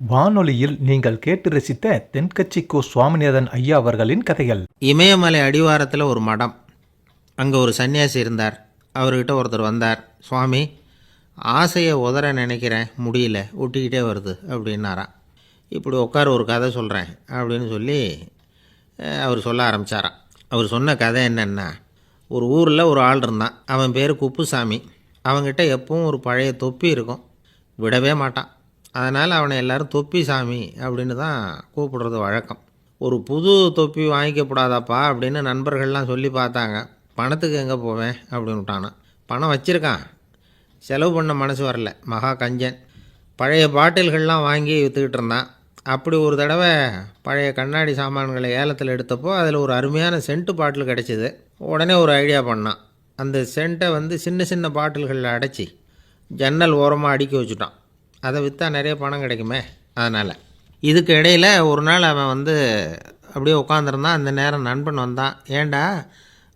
வானொலியில் நீங்கள் கேட்டு ரசித்த தென்கட்சி கோ சுவாமிநாதன் ஐயா அவர்களின் கதைகள். இமயமலை அடிவாரத்தில் ஒரு மடம். அங்கே ஒரு சன்னியாசி இருந்தார். அவர்கிட்ட ஒருத்தர் வந்தார். சுவாமி, ஆசையை உதற நினைக்கிறேன், முடியல, ஒட்டிக்கிட்டே வருது அப்படின்னாராம். இப்படி உட்கார, ஒரு கதை சொல்கிறேன் அப்படின்னு சொல்லி அவர் சொல்ல ஆரம்பித்தாராம். அவர் சொன்ன கதை என்னென்னா, ஒரு ஊரில் ஒரு ஆள் இருந்தான். அவன் பேர் குப்புசாமி. அவங்ககிட்ட எப்பவும் ஒரு பழைய தொப்பி இருக்கும், விடவே மாட்டான். அதனால் அவனை எல்லோரும் தொப்பி சாமி அப்படின்னு தான் கூப்பிடுறது வழக்கம். ஒரு புது தொப்பி வாங்கிக்கப்படாதாப்பா அப்படின்னு நண்பர்கள்லாம் சொல்லி பார்த்தாங்க. பணத்துக்கு எங்கே போவேன் அப்படின்னு விட்டானான். பணம் வச்சுருக்கான், செலவு பண்ண மனசு வரல, மகா கஞ்சன். பழைய பாட்டில்கள்லாம் வாங்கி விற்றுக்கிட்டு இருந்தான். அப்படி ஒரு தடவை பழைய கண்ணாடி சாமான்களை ஏலத்தில் எடுத்தப்போ அதில் ஒரு அருமையான சென்ட்டு பாட்டில் கிடச்சிது. உடனே ஒரு ஐடியா பண்ணான். அந்த சென்ட்டை சின்ன சின்ன பாட்டில்களில் அடைச்சி ஜன்னல் ஓரமாக அடுக்கி வச்சுட்டான். அதை விற்றா நிறைய பணம் கிடைக்குமே. அதனால் இதுக்கு இடையில் ஒரு நாள் அவன் அப்படியே உட்காந்துருந்தான். அந்த நேரம் நண்பன் வந்தான். ஏண்டா,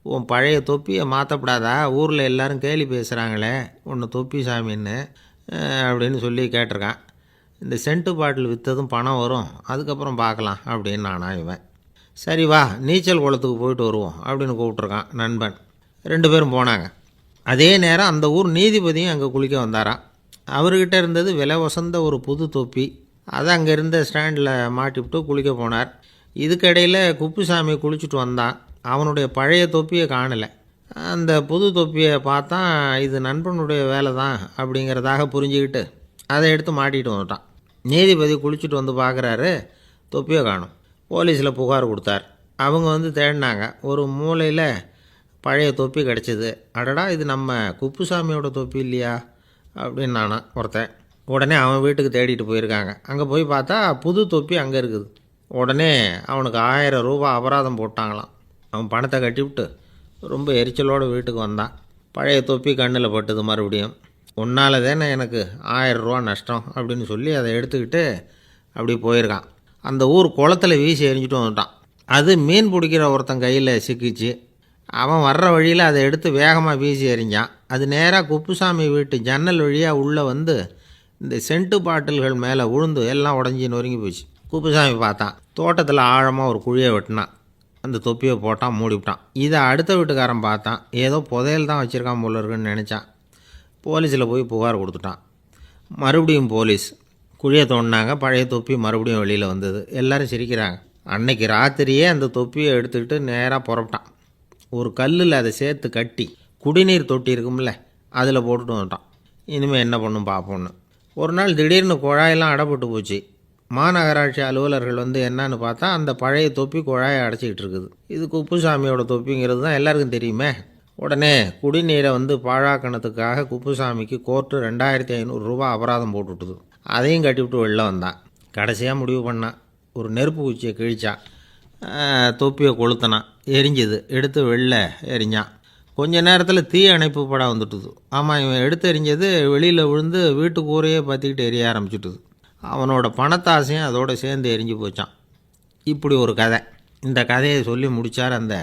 உன் பழைய தொப்பியை மாற்றப்படாதா? ஊரில் எல்லோரும் கேலி பேசுகிறாங்களே உன்னை தொப்பி சாமின்னு அப்படின்னு சொல்லி கேட்டிருக்கான். இந்த சென்ட்டு பாட்டில் விற்றதும் பணம் வரும், அதுக்கப்புறம் பார்க்கலாம் அப்படின்னு நானா இவன். சரி வா, நீச்சல் குளத்துக்கு போயிட்டு வருவோம் அப்படின்னு கூப்பிட்ருக்கான் நண்பன். 2 பேரும் போனாங்க. அதே நேரம் அந்த ஊர் நீதிபதியும் அங்கே குளிக்க வந்தாராம். அவர்கிட்ட இருந்தது விலை வசந்த ஒரு புது தொப்பி. அதை அங்கே இருந்த ஸ்டாண்டில் மாட்டிவிட்டு குளிக்க போனார். இதுக்கிடையில் குப்புசாமி குளிச்சுட்டு வந்தான். அவனுடைய பழைய தொப்பியை காணலை. அந்த புது தொப்பியை பார்த்தா இது நண்பனுடைய வேலை தான் அப்படிங்கிறதாக புரிஞ்சுக்கிட்டு அதை எடுத்து மாட்டிகிட்டு வந்துட்டான். நீதிபதி குளிச்சுட்டு வந்து பார்க்குறாரு, தொப்பியை காணும். போலீஸில் புகார் கொடுத்தார். அவங்க தேடினாங்க. ஒரு மூலையில் பழைய தொப்பி கிடச்சிது. அடடா, இது நம்ம குப்புசாமியோட தொப்பி இல்லையா அப்படின்னு நானா ஒருத்தன். உடனே அவன் வீட்டுக்கு தேடிட்டு போயிருக்காங்க. அங்கே போய் பார்த்தா புது தொப்பி அங்கே இருக்குது. உடனே அவனுக்கு 1000 ரூபா அபராதம் போட்டாங்களாம். அவன் பணத்தை கட்டிவிட்டு ரொம்ப எரிச்சலோடு வீட்டுக்கு வந்தான். பழைய தொப்பி கண்ணில் பட்டுது. மறுபடியும், உன்னால் தானே எனக்கு 1000 ரூபா நஷ்டம் அப்படின்னு சொல்லி அதை எடுத்துக்கிட்டு அப்படி போயிருக்கான். அந்த ஊர் குளத்தில் வீசி எரிஞ்சிட்டு வந்துட்டான். அது மீன் பிடிக்கிற ஒருத்தன் கையில் சிக்கிச்சு. அவன் வர்ற வழியில் அதை எடுத்து வேகமாக வீசி எறிஞ்சான். அது நேராக குப்புசாமி வீட்டு ஜன்னல் வழியாக உள்ளே இந்த சென்ட்டு பாட்டில்கள் மேலே விழுந்து எல்லாம் உடஞ்சி நொறுங்கி போச்சு. குப்புசாமி பார்த்தான். தோட்டத்தில் ஆழமாக ஒரு குழியை வெட்டினான். அந்த தொப்பியை போட்டான், மூடிவிட்டான். இதை அடுத்த வீட்டுக்காரன் பார்த்தான். ஏதோ புதையல் தான் வச்சுருக்கான் போல இருக்குன்னு நினச்சான். போலீஸில் போய் புகார் கொடுத்துட்டான். மறுபடியும் போலீஸ் குழியை தோண்டினாங்க. பழைய தொப்பி மறுபடியும் வெளியில் வந்தது. எல்லோரும் சிரிக்கிறாங்க. அன்னைக்கு ராத்திரியே அந்த தொப்பியை எடுத்துக்கிட்டு நேராக புறப்பட்டான். ஒரு கல்லில் அதை சேர்த்து கட்டி குடிநீர் தொட்டி இருக்கும்ல, அதில் போட்டுட்டு வந்துட்டான். இனிமேல் என்ன பண்ணும் பார்ப்போன்னு. ஒரு நாள் திடீர்னு குழாயெல்லாம் அடைப்பட்டு போச்சு. மாநகராட்சி அலுவலர்கள் என்னன்னு பார்த்தா அந்த பழைய தொப்பி குழாயை அடைச்சிக்கிட்டு இருக்குது. இது குப்புசாமியோட தொப்பிங்கிறது தான் எல்லாருக்கும் தெரியுமே. உடனே குடிநீரை பாழாக்கணத்துக்காக குப்புசாமிக்கு கோர்ட்டு 2500 ரூபா அபராதம் போட்டுவிட்டுது. அதையும் கட்டிவிட்டு வெளில வந்தான். கடைசியாக முடிவு பண்ணான். ஒரு நெருப்பு குச்சியை கிழிச்சான். தொப்பியை கொளுத்தினான். எரிஞ்சுது. எடுத்து வெளில எரிஞ்சான். கொஞ்ச நேரத்தில் தீ அணைப்பு படம் வந்துட்டுது. ஆமாம், இவன் எடுத்து எரிஞ்சது வெளியில் விழுந்து வீட்டு கூரையே பற்றிக்கிட்டு எரிய ஆரம்பிச்சுட்டுது. அவனோட பணத்தாசையும் அதோடு சேர்ந்து எரிஞ்சு போச்சான். இப்படி ஒரு கதை. இந்த கதையை சொல்லி முடித்தார் அந்த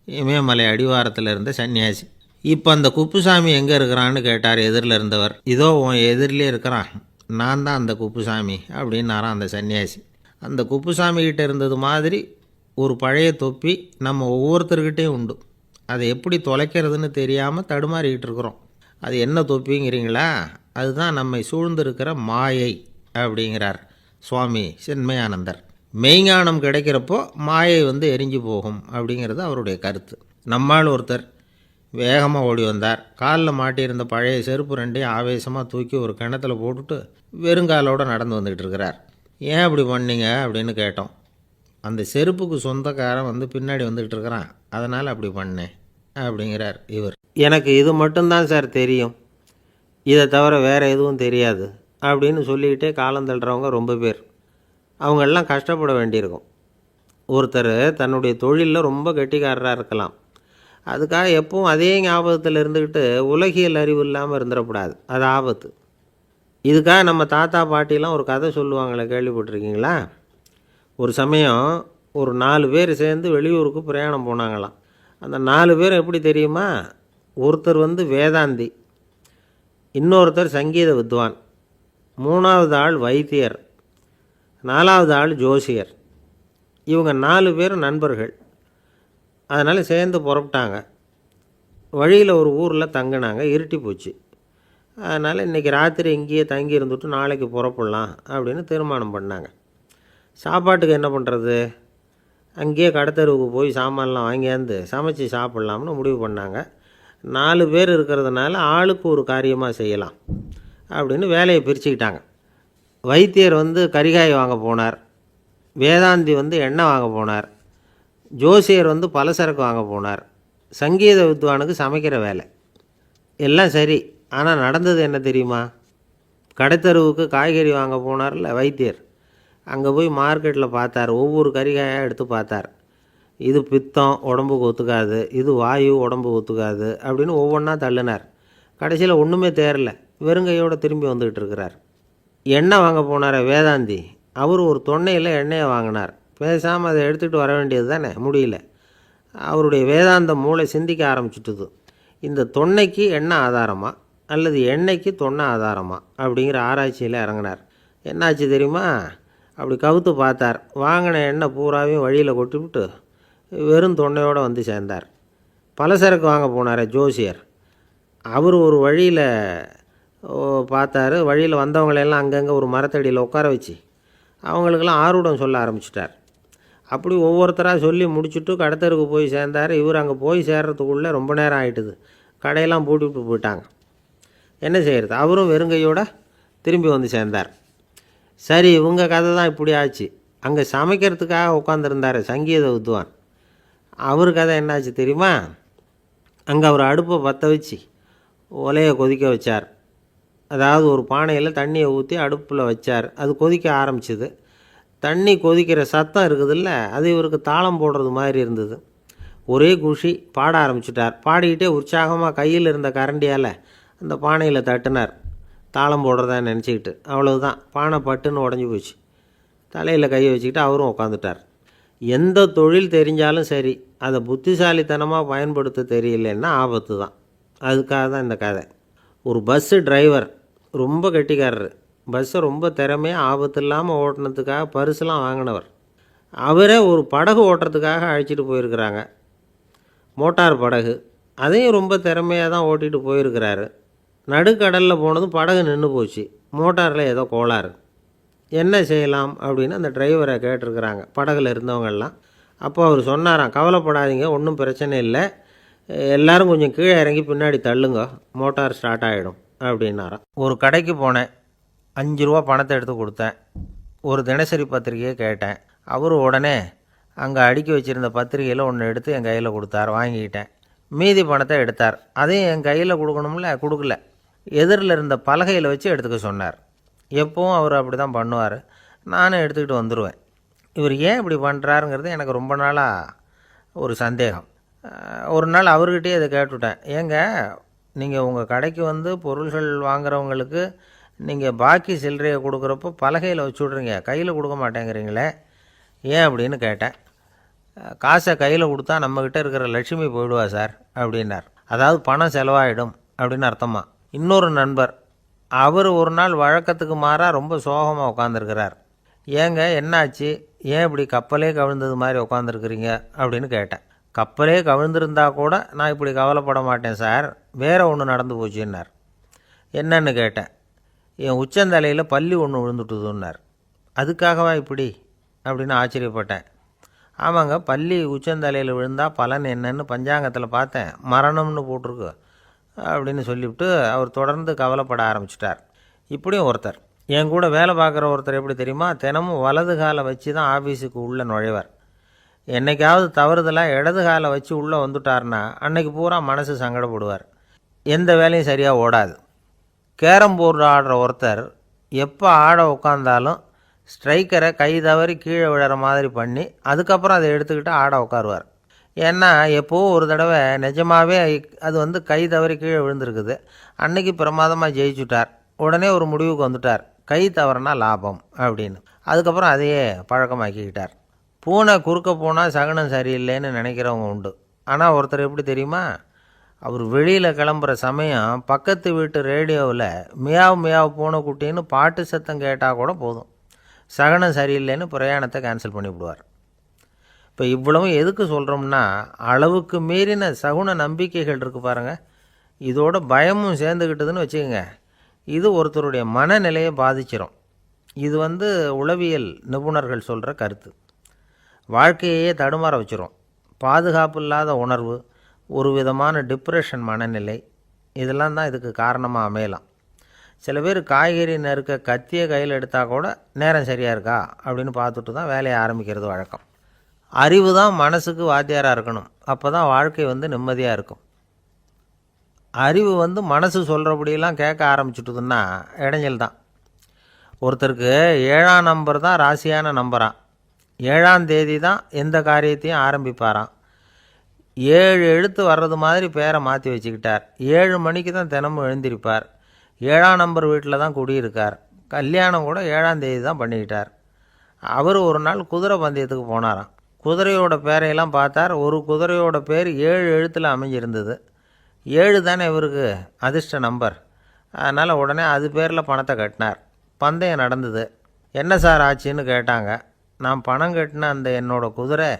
இமயமலை அடிவாரத்தில் இருந்த சன்னியாசி. இப்போ அந்த குப்புசாமி எங்கே இருக்கிறான்னு கேட்டார் எதிரில் இருந்தவர். இதோ உன் எதிரிலே இருக்கிறான், நான் தான் அந்த குப்புசாமி அப்படின்னாரான் அந்த சன்னியாசி. அந்த குப்புசாமிகிட்ட இருந்தது மாதிரி ஒரு பழைய தொப்பி நம்ம ஒவ்வொருத்தர்கிட்டையும் உண்டு. அதை எப்படி தொலைக்கிறதுன்னு தெரியாமல் தடுமாறிக்கிட்டு இருக்கிறோம். அது என்ன தொப்பிங்கிறீங்களா? அதுதான் நம்மை சூழ்ந்திருக்கிற மாயை அப்படிங்கிறார் சுவாமி சின்மயானந்தர். மெய்ஞானம் கிடைக்கிறப்போ மாயை எரிஞ்சு போகும் அப்படிங்கிறது அவருடைய கருத்து. நம்மால் ஒருத்தர் வேகமாக ஓடி வந்தார். காலில் மாட்டியிருந்த பழைய செருப்பு 2ஐயும் ஆவேசமாக தூக்கி ஒரு கிணத்துல போட்டுட்டு வெறுங்காலோடு நடந்து வந்துக்கிட்டு இருக்கிறார். ஏன் அப்படி பண்ணீங்க அப்படின்னு கேட்டோம். அந்த செருப்புக்கு சொந்தக்காரன் பின்னாடி வந்துக்கிட்டு இருக்கிறான், அதனால் அப்படி பண்ணேன் அப்படிங்கிறார் இவர். எனக்கு இது மட்டும்தான் சார் தெரியும், இதை தவிர வேறு எதுவும் தெரியாது அப்படின்னு சொல்லிக்கிட்டே காலம் தள்ளுறவங்க ரொம்ப பேர். அவங்களெல்லாம் கஷ்டப்பட வேண்டியிருக்கும். ஒருத்தர் தன்னுடைய தொழிலில் ரொம்ப கெட்டிக்காரராக இருக்கலாம். அதுக்காக எப்பவும் அதே ஞாபகத்தில் இருந்துக்கிட்டு உலகியல் அறிவு இல்லாமல் இருந்துடக்கூடாது. அது ஆபத்து. இதுக்காக நம்ம தாத்தா பாட்டிலாம் ஒரு கதை சொல்லுவாங்களே, கேள்விப்பட்டிருக்கீங்களா? ஒரு சமயம் ஒரு 4 பேர் சேர்ந்து வெளியூருக்கு பிரயாணம் போனாங்களாம். அந்த 4 பேர் எப்படி தெரியுமா? ஒருத்தர் வேதாந்தி, இன்னொருத்தர் சங்கீத வித்வான், 3வது ஆள் வைத்தியர், 4வது ஆள் ஜோசியர். இவங்க 4 பேரும் நண்பர்கள். அதனால் சேர்ந்து புறப்பட்டாங்க. வழியில் ஒரு ஊரில் தங்கினாங்க. இருட்டி போச்சு. அதனால் இன்றைக்கி ராத்திரி இங்கேயே தங்கி இருந்துட்டு நாளைக்கு புறப்படலாம் அப்படின்னு தீர்மானம் பண்ணாங்க. சாப்பாட்டுக்கு என்ன பண்ணுறது? அங்கேயே கடத்தெருவுக்கு போய் சாமான்லாம் வாங்கியாந்து சமைச்சு சாப்பிட்லாம்னு முடிவு பண்ணாங்க. 4 பேர் இருக்கிறதுனால ஆளுக்கு ஒரு காரியமாக செய்யலாம் அப்படின்னு வேலையை பிரிச்சுக்கிட்டாங்க. வைத்தியர் கரிகாய் வாங்க போனார். வேதாந்தி எண்ணெய் வாங்க போனார். ஜோசியர் பலசரக்கு வாங்க போனார். சங்கீத வித்வானுக்கு சமைக்கிற வேலை. எல்லாம் சரி. ஆனால் நடந்தது என்ன தெரியுமா? கடைத்தெருவுக்கு காய்கறி வாங்க போனார்ல வைத்தியர், அங்கே போய் மார்க்கெட்டில் பார்த்தார். ஒவ்வொரு கறிகாயாக எடுத்து பார்த்தார். இது பித்தம், உடம்புக்கு ஒத்துக்காது. இது வாயு, உடம்புக்கு ஒத்துக்காது அப்படின்னு ஒவ்வொன்றா தள்ளினார். கடைசியில் ஒன்றுமே தேரல. வெறுங்கையோடு திரும்பி வந்துக்கிட்டு இருக்கிறார். எண்ணெய் வாங்க போனார் வேதாந்தி. அவர் ஒரு தொன்னையில் எண்ணெயை வாங்கினார். பேசாமல் அதை எடுத்துகிட்டு வர வேண்டியது தானே, முடியல. அவருடைய வேதாந்த மூளை சிந்திக்க ஆரம்பிச்சுட்டுது. இந்த தொன்னைக்கு எண்ணெய் ஆதாரமா அல்லது எண்ணெய்க்கு தொன்னை ஆதாரமா அப்படிங்கிற ஆராய்ச்சியில் இறங்கினார். என்னாச்சு தெரியுமா? அப்படி கவுத்து பார்த்தார். வாங்கின எண்ணெய் பூராவையும் வழியில் கொட்டிவிட்டு வெறும் தொன்னையோடு சேர்ந்தார். பலசரக்கு வாங்க போனார் ஜோசியர். அவர் ஒரு வழியில் பார்த்தாரு. வழியில் வந்தவங்களெல்லாம் அங்கங்கே ஒரு மரத்தடியில் உட்கார வச்சு அவங்களுக்கெல்லாம் ஆர்வம் சொல்ல ஆரம்பிச்சிட்டார். அப்படி ஒவ்வொருத்தராக சொல்லி முடிச்சுட்டு கடத்தருக்கு போய் சேர்ந்தார். இவர் அங்கே போய் சேர்றதுக்குள்ளே ரொம்ப நேரம் ஆகிட்டுது. கடையெல்லாம் பூட்டிவிட்டு போயிட்டாங்க. என்ன செய்கிறது? அவரும் வெறுங்கையோடு திரும்பி சேர்ந்தார். சரி, இவங்க கதை தான் இப்படி ஆச்சு. அங்கே சமைக்கிறதுக்காக உட்காந்துருந்தார் சங்கீத வித்வான். அவர் கதை என்னாச்சு தெரியுமா? அங்கே அவர் அடுப்பை பற்ற வச்சு ஒலையை கொதிக்க வச்சார். அதாவது ஒரு பானையில் தண்ணியை ஊற்றி அடுப்பில் வச்சார். அது கொதிக்க ஆரம்பிச்சிது. தண்ணி கொதிக்கிற சத்தம் இருக்குதுல்ல, அது இவருக்கு தாளம் போடுறது மாதிரி இருந்தது. ஒரே குஷி, பாட ஆரம்பிச்சிட்டார். பாடிக்கிட்டே உற்சாகமாக கையில் இருந்த கரண்டியால் அந்த பானையில் தட்டினார், தாளம் போடுறதா நினச்சிக்கிட்டு. அவ்வளவுதான், பானை பட்டுன்னு உடஞ்சி போச்சு. தலையில் கையை வச்சுக்கிட்டு அவரும் உட்காந்துட்டார். எந்த தொழில் தெரிஞ்சாலும் சரி, அதை புத்திசாலித்தனமாக பயன்படுத்த தெரியலன்னா ஆபத்து தான். அதுக்காக தான் இந்த கதை. ஒரு பஸ்ஸு டிரைவர் ரொம்ப கெட்டிக்காரரு. பஸ்ஸை ரொம்ப திறமையாக ஆபத்து இல்லாமல் ஓட்டினதுக்காக பரிசுலாம் வாங்கினவர். அவரே ஒரு படகு ஓட்டுறதுக்காக அழைச்சிட்டு போயிருக்கிறாங்க, மோட்டார் படகு. அதையும் ரொம்ப திறமையாக தான் ஓட்டிகிட்டு போயிருக்கிறாரு. நடுக்கடலில் போனதும் படகு நின்று போச்சு. மோட்டாரில் ஏதோ கோளாறு. என்ன செய்யலாம் அப்படின்னு அந்த டிரைவரை கேட்டிருக்கிறாங்க படகுல இருந்தவங்கெல்லாம். அப்போ அவர் சொன்னாராம், கவலைப்படாதீங்க, ஒன்றும் பிரச்சனை இல்லை, எல்லோரும் கொஞ்சம் கீழே இறங்கி பின்னாடி தள்ளுங்க, மோட்டார் ஸ்டார்ட் ஆகிடும் அப்படின்னாராம். ஒரு கடைக்கு போனேன், 5 ரூபா பணத்தை எடுத்து கொடுத்தேன். ஒரு தினசரி பத்திரிகையை கேட்டேன். அவர் உடனே அங்கே அடுக்கி வச்சுருந்த பத்திரிகையில் ஒன்று எடுத்து என் கையில் கொடுத்தார். வாங்கிக்கிட்டேன். மீதி பணத்தை எடுத்தார். அதையும் என் கையில் கொடுக்கணும்ல, கொடுக்கல. எதிரில் இருந்த பலகையில் வச்சு எடுத்துக்க சொன்னார். எப்போவும் அவர் அப்படி தான் பண்ணுவார். நானும் எடுத்துக்கிட்டு வந்துடுவேன். இவர் ஏன் இப்படி பண்ணுறாருங்கிறது எனக்கு ரொம்ப நாளாக ஒரு சந்தேகம். ஒரு நாள் அவர்கிட்டயே இதை கேட்டுவிட்டேன். ஏங்க, நீங்கள் உங்கள் கடைக்கு பொருள்கள் வாங்குறவங்களுக்கு நீங்கள் பாக்கி சில்லறையை கொடுக்குறப்போ பலகையில் வச்சு விட்றீங்க, கையில் கொடுக்க மாட்டேங்கிறீங்களே, ஏன் அப்படின்னு கேட்டேன். காசை கையில் கொடுத்தா நம்மக்கிட்ட இருக்கிற லட்சுமி போயிடுவா சார் அப்படின்னார். அதாவது பணம் செலவாயிடும் அப்படின்னு அர்த்தமா. இன்னொரு நண்பர், அவர் ஒரு நாள் வழக்கத்துக்கு மாறாக ரொம்ப சோகமாக உட்காந்துருக்கிறார். ஏங்க என்னாச்சு, ஏன் இப்படி கப்பலே கவிழ்ந்தது மாதிரி உட்காந்துருக்குறீங்க அப்படின்னு கேட்டேன். கப்பலே கவிழ்ந்திருந்தா கூட நான் இப்படி கவலைப்பட மாட்டேன் சார், வேறு ஒன்று நடந்து போச்சுன்னார். என்னன்னு கேட்டேன். என் உச்சந்தலையில் பல்லி ஒன்று விழுந்துட்டுதுன்னார். அதுக்காகவா இப்படி அப்படின்னு ஆச்சரியப்பட்டேன். ஆமாங்க, பல்லி உச்சந்தலையில் விழுந்தால் பலன் என்னன்னு பஞ்சாங்கத்தில் பார்த்தேன், மரணம்னு போட்டிருக்கு அப்படின்னு சொல்லிவிட்டு அவர் தொடர்ந்து கவலைப்பட ஆரம்பிச்சிட்டார். இப்படியும் ஒருத்தர், என் கூட வேலை பார்க்குற ஒருத்தர் எப்படி தெரியுமா, தினமும் வலது காலை வச்சு தான் ஆஃபீஸுக்கு உள்ளே நுழைவார். என்றைக்காவது தவறுதலாக இடது காலை வச்சு உள்ளே வந்துட்டார்னா அன்னைக்கு பூரா மனசு சங்கடப்படுவார். எந்த வேலையும் சரியாக ஓடாது. கேரம் போர்டு ஆடுற ஒருத்தர் எப்போ ஆட உட்காந்தாலும் ஸ்ட்ரைக்கரை கை தவறி கீழே விழுற மாதிரி பண்ணி அதுக்கப்புறம் அதை எடுத்துக்கிட்டு ஆட உட்காருவார். ஏன்னா எப்போவோ ஒரு தடவை நிஜமாகவே அது கை தவறி கீழே விழுந்திருக்குது. அன்னைக்கு பிரமாதமாக ஜெயிச்சுட்டார். உடனே ஒரு முடிவுக்கு வந்துட்டார், கை தவறுனா லாபம் அப்படின்னு. அதுக்கப்புறம் அதையே பழக்கமாக்கிக்கிட்டார். பூனை குறுக்க போனால் சகுனம் சரியில்லைன்னு நினைக்கிறவங்க உண்டு. ஆனால் ஒருத்தர் எப்படி தெரியுமா, அவர் வெளியில் கிளம்புற சமயம் பக்கத்து வீட்டு ரேடியோவில் மியாவ் மியாவ் பூனைக்குட்டின்னு பாட்டு சத்தம் கேட்டால் கூட போதும், சகனம் சரியில்லைன்னு பிரயாணத்தை கேன்சல் பண்ணிவிடுவார். இப்போ இவ்வளவும் எதுக்கு சொல்கிறோம்னா, அளவுக்கு மீறின சகுன நம்பிக்கைகள் இருக்குது பாருங்கள், இதோட பயமும் சேர்ந்துக்கிட்டதுன்னு வச்சுக்கோங்க, இது ஒருத்தருடைய மனநிலையை பாதிச்சிடும். இது உளவியல் நிபுணர்கள் சொல்கிற கருத்து. வாழ்க்கையே தடுமாற வச்சிரும். பாதுகாப்பு இல்லாத உணர்வு, ஒரு விதமான டிப்ரெஷன் மனநிலை, இதெல்லாம் தான் இதுக்கு காரணமாக அமையலாம். சில பேர் காய்கறி நறுக்க கத்தியை கையில் எடுத்தால் கூட நேரம் சரியாக இருக்கா அப்படின்னு பார்த்துட்டு தான் வேலையை ஆரம்பிக்கிறது வழக்கம். அறிவு தான் மனசுக்கு வாத்தியாராக இருக்கணும். அப்போ தான் வாழ்க்கை நிம்மதியாக இருக்கும். அறிவு மனசு சொல்கிறபடியெல்லாம் கேட்க ஆரம்பிச்சுட்டுதுன்னா இடைஞ்சல் தான். ஒருத்தருக்கு 7ஆம் நம்பர் தான் ராசியான நம்பரான். 7ஆம் தேதி தான் எந்த காரியத்தையும் ஆரம்பிப்பாராம். 7 எழுத்து வர்றது மாதிரி பேரை மாற்றி வச்சுக்கிட்டார். 7 மணிக்கு தான் தினமும் எழுந்திருப்பார். 7ஆம் நம்பர் வீட்டில் தான் குடியிருக்கார். கல்யாணம் கூட 7ஆம் தேதி தான் பண்ணிக்கிட்டார். அவர் ஒரு நாள் குதிரை பந்தயத்துக்கு போனாராம். குதிரையோட பேரையெல்லாம் பார்த்தார். ஒரு குதிரையோட பேர் 7 எழுத்தில் அமைஞ்சிருந்தது. 7 தானே இவருக்கு அதிர்ஷ்ட நம்பர். அதனால் உடனே அது பேரில் பணத்தை கட்டினார். பந்தயம் நடந்தது. என்ன சார் ஆச்சுன்னு கேட்டாங்க. நான் பணம் கட்டின அந்த என்னோடய குதிரை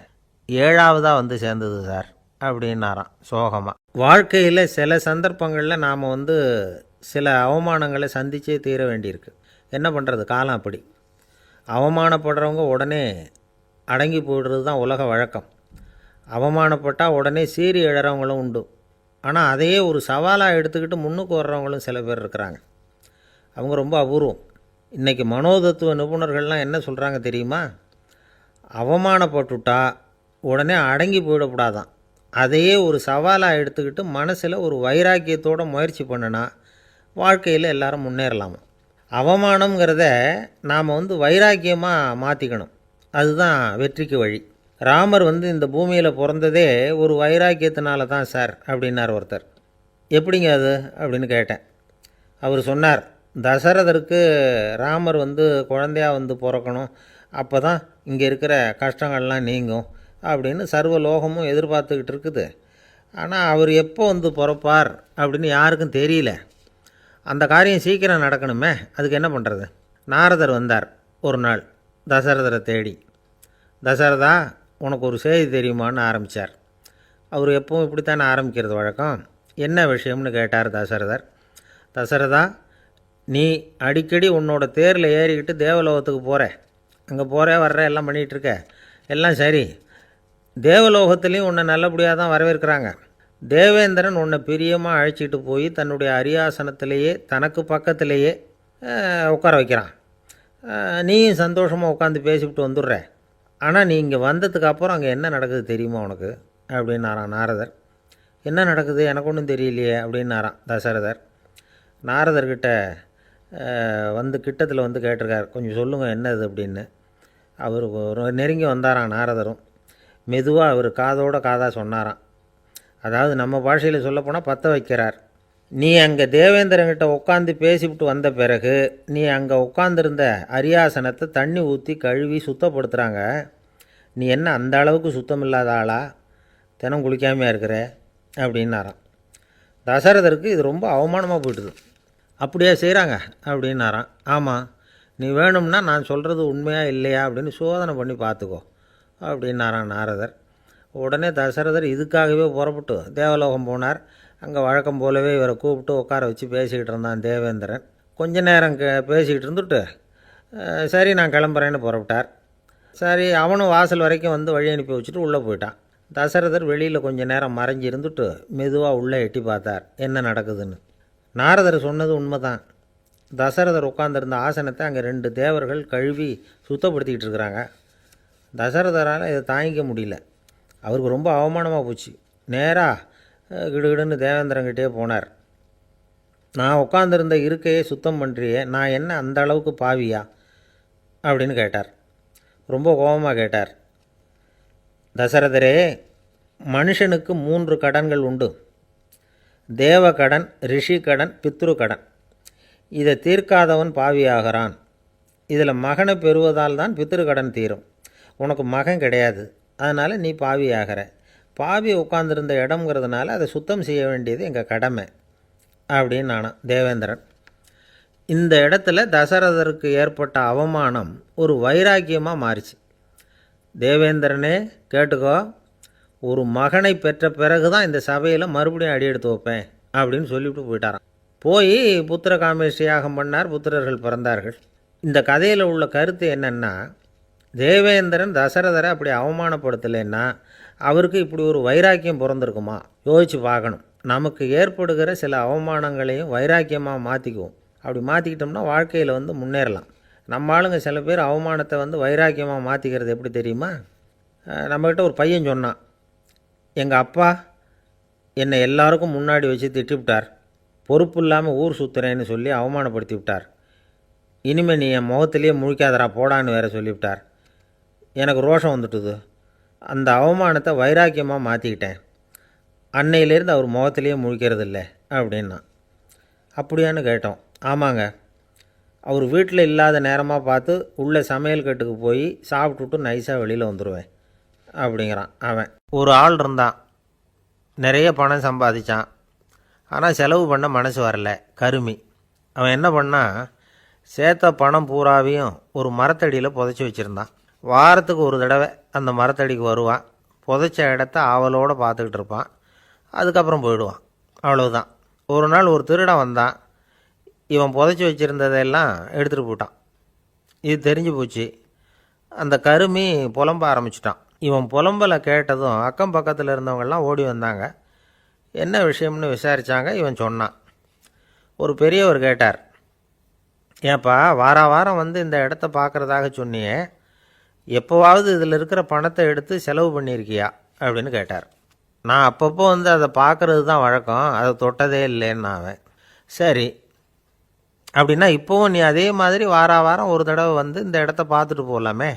7ஆவதாக சேர்ந்தது சார் அப்படின்னாராம் சோகமாக. வாழ்க்கையில் சில சந்தர்ப்பங்களில் நாம் சில அவமானங்களை சந்தித்தே தீர வேண்டியிருக்கு. என்ன பண்ணுறது, காலம் அப்படி. அவமானப்படுறவங்க உடனே அடங்கி போய்டுறது தான் உலக வழக்கம். அவமானப்பட்டால் உடனே சீறி எழறவங்களும் உண்டு. ஆனால் அதையே ஒரு சவாலாக எடுத்துக்கிட்டு முன்னுக்கு வர்றவங்களும் சில பேர் இருக்கிறாங்க. அவங்க ரொம்ப அபூர்வம். இன்றைக்கி மனோதத்துவ நிபுணர்கள்லாம் என்ன சொல்கிறாங்க தெரியுமா? அவமானப்பட்டுட்டா உடனே அடங்கி போயிடக்கூடாதான். அதையே ஒரு சவாலாக எடுத்துக்கிட்டு மனசில் ஒரு வைராக்கியத்தோடு முயற்சி பண்ணினா வாழ்க்கையில் எல்லாரும் முன்னேறலாமா. அவமானங்கிறத நாம் வைராக்கியமாக மாற்றிக்கணும். அதுதான் வெற்றிக்கு வழி. ராமர் இந்த பூமியில் பிறந்ததே ஒரு வைராக்கியத்தினால தான் சார் அப்படின்னார் ஒருத்தர். எப்படிங்க அது அப்படின்னு கேட்டேன். அவர் சொன்னார், தசரதருக்கு ராமர் குழந்தையாக பிறக்கணும், அப்போ தான் இங்கே இருக்கிற கஷ்டங்கள்லாம் நீங்கும் அப்படின்னு சர்வ லோகமும் எதிர்பார்த்துக்கிட்டு இருக்குது. ஆனால் அவர் எப்போ பிறப்பார் அப்படின்னு யாருக்கும் தெரியல. அந்த காரியம் சீக்கிரம் நடக்கணுமே, அதுக்கு என்ன பண்ணுறது? நாரதர் வந்தார் ஒரு நாள் தசரதரை தேடி. தசரதா, உனக்கு ஒரு செய்தி தெரியுமான்னு ஆரம்பித்தார். அவர் எப்பவும் இப்படித்தானே ஆரம்பிக்கிறது வழக்கம். என்ன விஷயம்னு கேட்டார் தசரதர். தசரதா, நீ அடிக்கடி உன்னோட தேரில் ஏறிக்கிட்டு தேவலோகத்துக்கு போகிற, அங்கே போகிற வர்ற எல்லாம் பண்ணிகிட்ருக்க, எல்லாம் சரி. தேவலோகத்துலேயும் உன்னை நல்லபடியாக தான் வரவேற்கிறாங்க. தேவேந்திரன் உன்னை பிரியமாக அழைச்சிட்டு போய் தன்னுடைய அரியாசனத்திலேயே தனக்கு பக்கத்திலேயே உட்கார வைக்கிறான். நீயும் சந்தோஷமாக உட்காந்து பேசிவிட்டு வந்துடுற. ஆனால் நீ இங்கே வந்ததுக்கு அப்புறம் அங்கே என்ன நடக்குது தெரியுமா உனக்கு அப்படின்னாரான் நாரதர். என்ன நடக்குது எனக்கு ஒன்றும் தெரியலையே அப்படின்னாரான் தசரதர். நாரதர்கிட்ட கிட்டத்தில் கேட்டிருக்கார், கொஞ்சம் சொல்லுங்கள் என்னது அப்படின்னு. அவர் நெருங்கி வந்தாராம் நாரதரும். மெதுவாக அவர் காதோட காதாக சொன்னாராம். அதாவது நம்ம பாஷையில் சொல்லப்போனால் பற்ற வைக்கிறார். நீ அங்கே தேவேந்திரங்கிட்ட உட்காந்து பேசிவிட்டு வந்த பிறகு நீ அங்கே உட்காந்துருந்த அரியாசனத்தை தண்ணி ஊற்றி கழுவி சுத்தப்படுத்துகிறாங்க. நீ என்ன அந்த அளவுக்கு சுத்தம் இல்லாத ஆளா, தினம் குளிக்காமையாக இருக்கிற அப்படின்னாராம். தசரதருக்கு இது ரொம்ப அவமானமாக போயிட்டுது. அப்படியே செய்கிறாங்க அப்படின்னாராம். ஆமாம், நீ வேணும்னா நான் சொல்கிறது உண்மையாக இல்லையா அப்படின்னு சோதனை பண்ணி பார்த்துக்கோ அப்படின்னாரான் நாரதர். உடனே தசரதர் இதுக்காகவே புறப்பட்டு தேவலோகம் போனார். அங்கே வழக்கம் போலவே இவரை கூப்பிட்டு உட்கார வச்சு பேசிக்கிட்டு இருந்தான் தேவேந்திரன். கொஞ்ச நேரம் பேசிக்கிட்டு இருந்துட்டு சரி நான் கிளம்புறேன்னு புறப்பட்டார். சரி, அவனும் வாசல் வரைக்கும் வழி அனுப்பி வச்சுட்டு உள்ளே போயிட்டான். தசரதர் வெளியில் கொஞ்சம் நேரம் மறைஞ்சி இருந்துட்டு மெதுவாக உள்ளே எட்டி பார்த்தார் என்ன நடக்குதுன்னு. நாரதர் சொன்னது உண்மை தான். தசரதர் உட்காந்துருந்த ஆசனத்தை அங்கே 2 தேவர்கள் கழுவி சுத்தப்படுத்திக்கிட்டு இருக்கிறாங்க. தசரதரால் இதை தாங்கிக்க முடியல. அவருக்கு ரொம்ப அவமானமாக போச்சு. நேராக கிடுகிடுன்னு தேவேந்திரங்கிட்டே போனார். நான் உட்காந்துருந்த இருக்கையே சுத்தம் பண்ணுறியே, நான் என்ன அந்த அளவுக்கு பாவியா அப்படின்னு கேட்டார். ரொம்ப கோபமாக கேட்டார். தசரதரே, மனுஷனுக்கு 3 கடன்கள் உண்டு. தேவ கடன், ரிஷி கடன், பித்ரு கடன். இதை தீர்க்காதவன் பாவியாகிறான். இதில் மகனை பெறுவதால் தான் பித்ரு கடன் தீரும். உனக்கு மகன் கிடையாது, அதனால் நீ பாவியாகிற. பாவி உட்காந்துருந்த இடம்ங்கிறதுனால அதை சுத்தம் செய்ய வேண்டியது எங்கள் கடமை அப்படின்னு நானாம் தேவேந்திரன். இந்த இடத்துல தசரதருக்கு ஏற்பட்ட அவமானம் ஒரு வைராக்கியமாக மாறிச்சு. தேவேந்திரனே கேட்டுக்கோ, ஒரு மகனை பெற்ற பிறகு தான் இந்த சபையில் மறுபடியும் அடி எடுத்து வைப்பேன் அப்படின்னு சொல்லிவிட்டு போயிட்டாராம். போய் புத்திர காமேஷ்டி யாகம் பண்ணார், புத்திரர்கள் பிறந்தார்கள். இந்த கதையில் உள்ள கருத்து என்னென்னா, தேவேந்திரன் தசரதரை அப்படி அவமானப்படுத்தலைன்னா அவருக்கு இப்படி ஒரு வைராக்கியம் பிறந்திருக்குமா? யோசித்து பார்க்கணும். நமக்கு ஏற்படுகிற சில அவமானங்களையும் வைராக்கியமாக மாற்றிக்குவோம். அப்படி மாற்றிக்கிட்டோம்னா வாழ்க்கையில் முன்னேறலாம். நம்ம ஆளுங்க சில பேர் அவமானத்தை வைராக்கியமாக மாற்றிக்கிறது எப்படி தெரியுமா? நம்மக்கிட்ட ஒரு பையன் சொன்னான், எங்கள் அப்பா என்னை எல்லாருக்கும் முன்னாடி வச்சு திட்டிவிட்டார், பொறுப்பு இல்லாமல் ஊர் சுற்றுறேன்னு சொல்லி அவமானப்படுத்தி விட்டார். இனிமேல் நீ என் முகத்திலேயே முழிக்காதரா போடான்னு வேற சொல்லிவிட்டார். எனக்கு ரோஷம் வந்துட்டுது. அந்த அவமானத்தை வைராக்கியமாக மாற்றிக்கிட்டேன். அன்னையிலேருந்து அவர் முகத்திலேயே முழிக்கிறது இல்லை அப்படின்னா. அப்படியான்னு கேட்டோம். ஆமாங்க, அவர் வீட்டில் இல்லாத நேரமாக பார்த்து உள்ளே சமையல் கட்டுக்கு போய் சாப்பிட்டுட்டு நைஸாக வெளியில் வந்துடுவேன் அப்படிங்கிறான் அவன். ஒரு ஆள் இருந்தான், நிறைய பணம் சம்பாதிச்சான், ஆனால் செலவு பண்ண மனசு வரல, கருமி. அவன் என்ன பண்ணான், சேர்த்த பணம் பூராவையும் ஒரு மரத்தடியில் புதைச்சி வச்சுருந்தான். வாரத்துக்கு ஒரு தடவை அந்த மரத்தடிக்கு வருவான், புதைச்ச இடத்த ஆவலோடு பார்த்துக்கிட்டு இருப்பான், அதுக்கப்புறம் போயிடுவான். அவ்வளவுதான். ஒரு நாள் ஒரு திருடன் வந்தான், இவன் புதைச்சி வச்சுருந்ததெல்லாம் எடுத்துகிட்டு போட்டான். இது தெரிஞ்சு போச்சு. அந்த கருமி புலம்ப ஆரம்பிச்சிட்டான். இவன் புலம்பலை கேட்டதும் அக்கம் பக்கத்தில் இருந்தவங்கெல்லாம் ஓடி வந்தாங்க. என்ன விஷயம்னு விசாரித்தாங்க. இவன் சொன்னான். ஒரு பெரியவர் கேட்டார், ஏன்ப்பா வாரம் இந்த இடத்த பார்க்குறதாக சொன்னியே, எப்போவாவது இதில் இருக்கிற பணத்தை எடுத்து செலவு பண்ணியிருக்கியா அப்படின்னு கேட்டார். நான் அப்பப்போ அதை பார்க்குறது தான் வழக்கம், அதை தொட்டதே இல்லைன்னு அவன். சரி, அப்படின்னா இப்போவும் நீ அதே மாதிரி வாரம் ஒரு தடவை இந்த இடத்த பார்த்துட்டு போகலாமே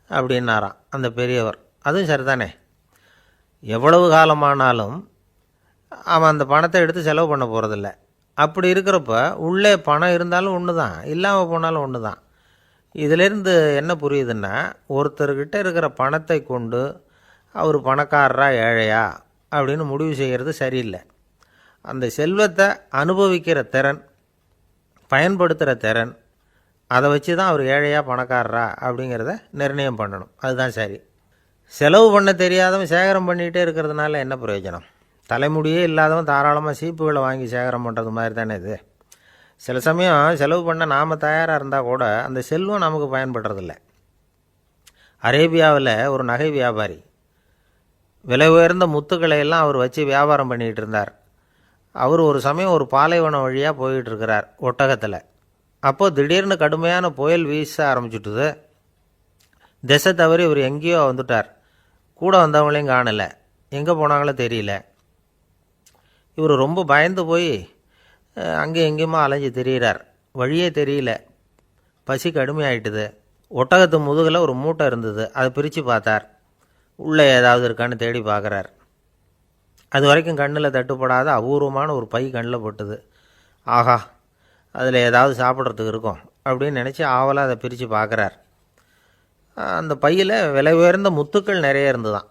அப்படின்னாராம் அந்த பெரியவர். அதுவும் சரிதானே, எவ்வளவு காலமானாலும் அவன் அந்த பணத்தை எடுத்து செலவு பண்ண போகிறதில்ல. அப்படி இருக்கிறப்ப உள்ளே பணம் இருந்தாலும் ஒன்று தான், இல்லாமல் போனாலும் ஒன்று தான். இதிலேருந்து என்ன புரியுதுன்னா, ஒருத்தர்கிட்ட இருக்கிற பணத்தை கொண்டு அவர் பணக்காரரா ஏழையா அப்படின்னு முடிவு செய்கிறது சரியில்லை. அந்த செல்வத்தை அனுபவிக்கிற திறன், பயன்படுத்துகிற திறன், அதை வச்சு தான் அவர் ஏழையா பணக்காரரா அப்படிங்கிறத நிர்ணயம் பண்ணணும். அதுதான் சரி. செலவு பண்ண தெரியாதவன் சேகரம் பண்ணிகிட்டே இருக்கிறதுனால என்ன பிரயோஜனம்? தலைமுடியே இல்லாதவன் தாராளமாக சீப்புகளை வாங்கி சேகரம் பண்ணுறது மாதிரி தானே இது. சில சமயம் செலவு பண்ண நாம் தயாராக இருந்தால் கூட அந்த செல்வம் நமக்கு பயன்படுறதில்ல. அரேபியாவில் ஒரு நகை வியாபாரி விலை உயர்ந்த முத்துக்களை எல்லாம் அவர் வச்சு வியாபாரம் பண்ணிகிட்டு இருந்தார். அவர் ஒரு சமயம் ஒரு பாலைவனம் வழியாக போயிட்டு இருக்கிறார் ஒட்டகத்தில். அப்போது திடீர்னு கடுமையான புயல் வீச ஆரம்பிச்சுட்டுது. திசை தவறி இவர் எங்கேயோ வந்துட்டார். கூட வந்தவங்களையும் காணலை, எங்கே போனாங்களோ தெரியல. இவர் ரொம்ப பயந்து போய் அங்கே எங்கேயுமா அலைஞ்சு திரியிறார். வழியே தெரியல, பசி கடுமையாயிட்டுது. ஒட்டகத்து முதுகில் ஒரு மூட்டை இருந்தது, அதை பிரித்து பார்த்தார். உள்ளே ஏதாவது இருக்கான்னு தேடி பார்க்குறார். அது வரைக்கும் கண்ணில் தட்டுப்படாத அபூர்வமான ஒரு பை கண்ணில் பட்டுது. ஆஹா, அதில் ஏதாவது சாப்பிட்றதுக்கு இருக்கும் அப்படின்னு நினச்சி ஆவலாக அதை பிரித்து பார்க்குறார். அந்த பையில் விலை உயர்ந்த முத்துக்கள் நிறைய இருந்துதான்.